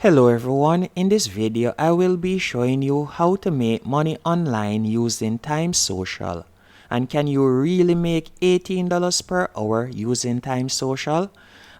Hello everyone, in this video I will be showing you how to make money online using Time Social. And can you really make $18 per hour using Time Social?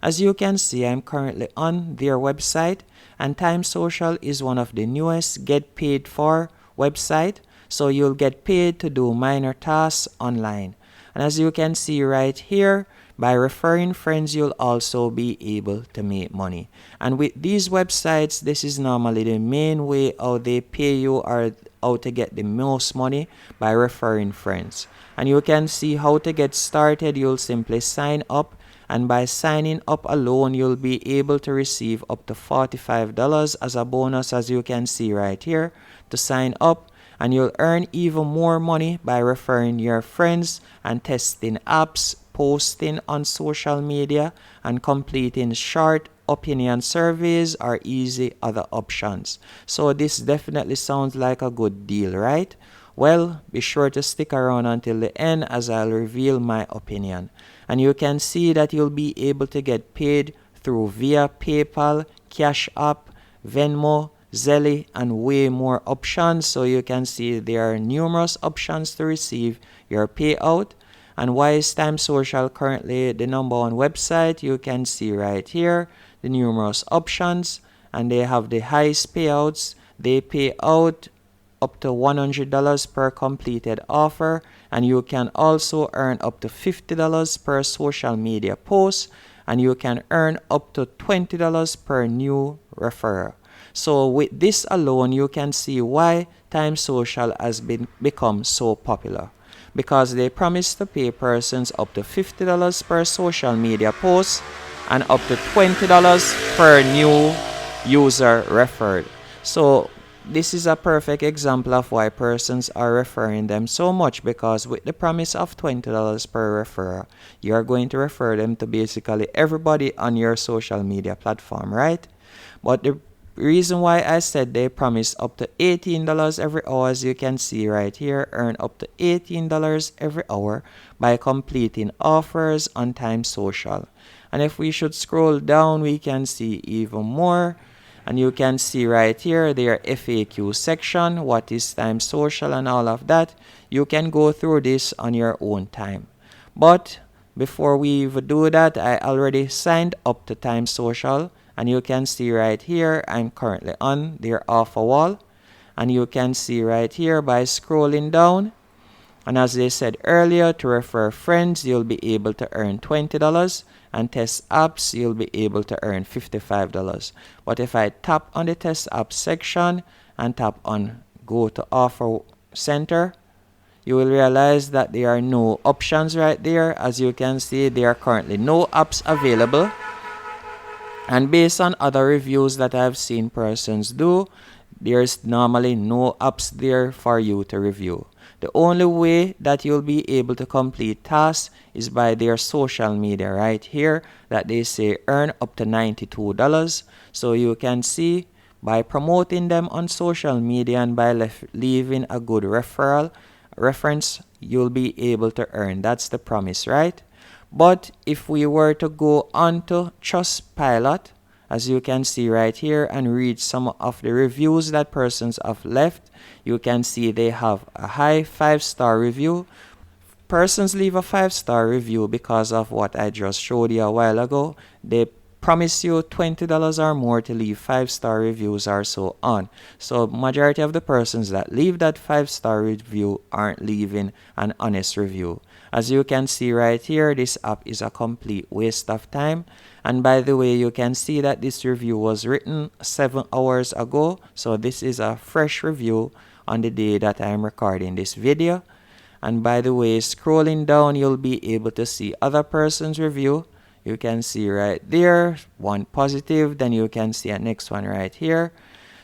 As you can see, I'm currently on their website, and Time Social is one of the newest get paid for website, so you'll get paid to do minor tasks online. And as you can see right here, by referring friends, you'll also be able to make money. And with these websites, this is normally the main way how they pay you or how to get the most money, by referring friends. And you can see how to get started. You'll simply sign up, and by signing up alone, you'll be able to receive up to $45 as a bonus, as you can see right here, to sign up. And you'll earn even more money by referring your friends and testing apps, posting on social media, and completing short opinion surveys or easy other options. So this definitely sounds like a good deal, right? Well, be sure to stick around until the end as I'll reveal my opinion. And you can see that you'll be able to get paid through via PayPal, Cash App, Venmo, Zelle, and way more options. So you can see there are numerous options to receive your payout. And why is Time Social currently the #1 website? You can see right here the numerous options, and they have the highest payouts. They pay out up to $100 per completed offer, and you can also earn up to $50 per social media post, and you can earn up to $20 per new referral. So with this alone, you can see why Time Social has become so popular, because they promise to pay persons up to $50 per social media post and up to $20 per new user referred. So this is a perfect example of why persons are referring them so much, because with the promise of $20 per referral, you are going to refer them to basically everybody on your social media platform, right? But the reason why I said they promise up to $18 every hour, as you can see right here, earn up to $18 every hour by completing offers on Time Social. And if we should scroll down, we can see even more. And you can see right here their FAQ section, what is Time Social and all of that. You can go through this on your own time. But before we even do that, I already signed up to Time Social. And you can see right here, I'm currently on their offer wall. And you can see right here by scrolling down. And as they said earlier, to refer friends, you'll be able to earn $20. And test apps, you'll be able to earn $55. But if I tap on the test app section and tap on go to offer center, you will realize that there are no options right there. As you can see, there are currently no apps available. And based on other reviews that I've seen persons do, there's normally no apps there for you to review. The only way that you'll be able to complete tasks is by their social media right here, that they say earn up to $92. So you can see by promoting them on social media and by leaving a good reference, you'll be able to earn. That's the promise, right? But if we were to go on to Trustpilot, as you can see right here, and read some of the reviews that persons have left, you can see they have a high 5-star review. Persons leave a 5-star review because of what I just showed you a while ago. They promise you $20 or more to leave 5-star reviews or so on. So majority of the persons that leave that 5-star review aren't leaving an honest review. As you can see right here, this app is a complete waste of time. And by the way, you can see that this review was written 7 hours ago. So this is a fresh review on the day that I'm recording this video. And by the way, scrolling down, you'll be able to see other person's review. You can see right there, one positive, then you can see a next one right here.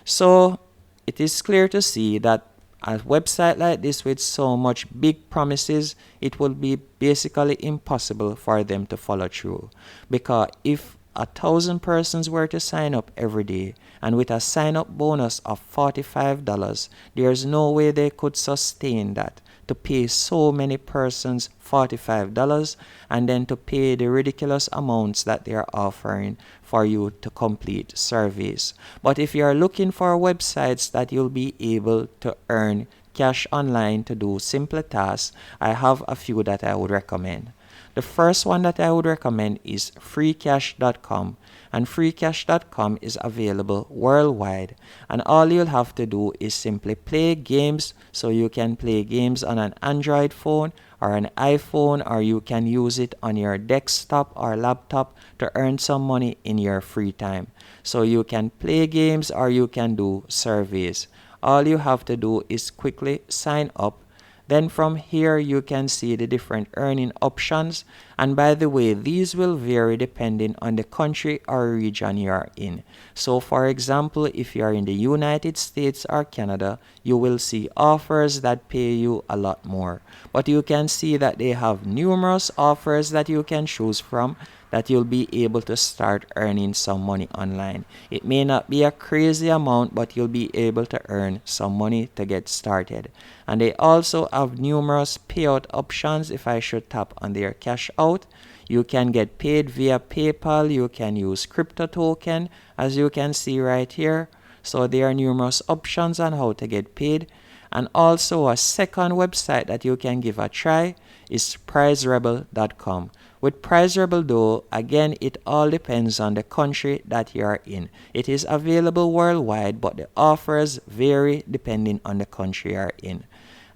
So it is clear to see that a website like this with so much big promises, it will be basically impossible for them to follow through. Because if 1,000 persons were to sign up every day, and with a sign up bonus of $45, there's no way they could sustain that to pay so many persons $45 and then to pay the ridiculous amounts that they are offering for you to complete surveys. But if you are looking for websites that you'll be able to earn cash online to do simple tasks, I have a few that I would recommend. The first one that I would recommend is freecash.com, and freecash.com is available worldwide, and all you'll have to do is simply play games. So you can play games on an Android phone or an iPhone, or you can use it on your desktop or laptop to earn some money in your free time. So you can play games or you can do surveys. All you have to do is quickly sign up. Then from here you can see the different earning options, and by the way, these will vary depending on the country or region you are in. So for example, if you are in the United States or Canada, you will see offers that pay you a lot more. But you can see that they have numerous offers that you can choose from, that you'll be able to start earning some money online. It may not be a crazy amount, but you'll be able to earn some money to get started. And they also have numerous payout options. If I should tap on their cash out, you can get paid via PayPal, you can use crypto token, as you can see right here. So there are numerous options on how to get paid. And also a second website that you can give a try is PrizeRebel.com. With PrizeRebel though, again, it all depends on the country that you are in. It is available worldwide, but the offers vary depending on the country you are in.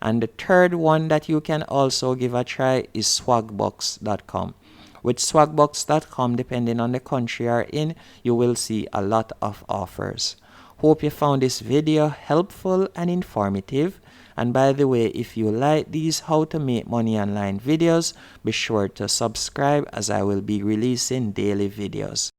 And the third one that you can also give a try is Swagbucks.com. With Swagbucks.com, depending on the country you are in, you will see a lot of offers. Hope you found this video helpful and informative. And by the way, if you like these how to make money online videos, be sure to subscribe, as I will be releasing daily videos.